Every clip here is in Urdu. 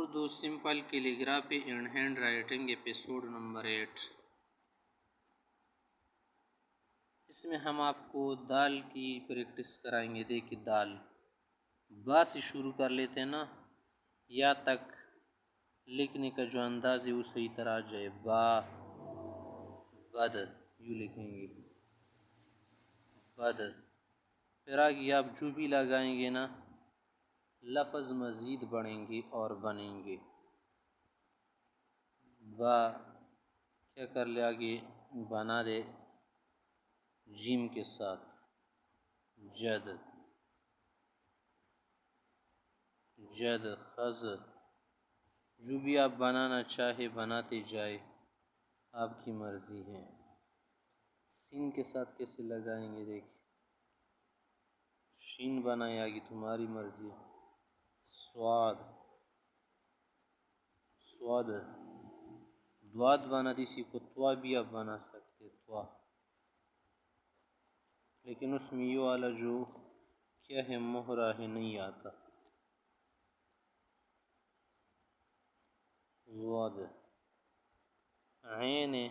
Urdu simple calligraphy and hand writing episode number 8۔ اس میں ہم آپ کو دال کی پریکٹس کرائیں گے۔ دیکھیے دال با سے شروع کر لیتے ہیں نا، یا تک لکھنے کا جو انداز ہے وہ صحیح طرح آ جائے۔ با بد یوں لکھیں گے، بد۔ پھر آگے آپ جو بھی لگائیں گے نا لفظ مزید بڑھیں گے اور بنیں گے۔ با کیا کر لے آگے بنا دے جیم کے ساتھ، جد، جد، خز، جو بھی آپ بنانا چاہے بناتے جائے، آپ کی مرضی ہے۔ سین کے ساتھ کیسے لگائیں گے دیکھیں، شین بنائے آگے تمہاری مرضی۔ سواد، سواد، دواد بنا دیسی کو توا بھی آپ بنا سکتے، توا، لیکن اس میں یہ والا جو کیا ہے مہرہ ہے نہیں آتا۔ واد، عین ہے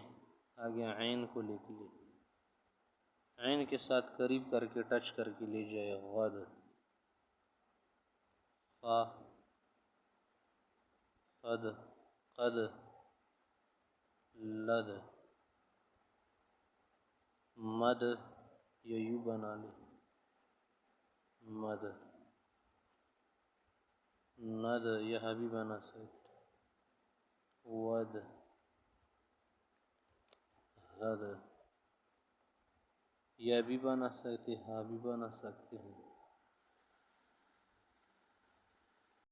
آگے عین کو لکھ لے، عین کے ساتھ قریب کر کے ٹچ کر کے لے جائے، غد، فا، فد، قد، لد، مد یا یوں بنا لے، مد، ند یہاں بھی بنا سکتے، ود، حد، یا بھی بنا سکتے، ہاں بھی بنا سکتے ہیں۔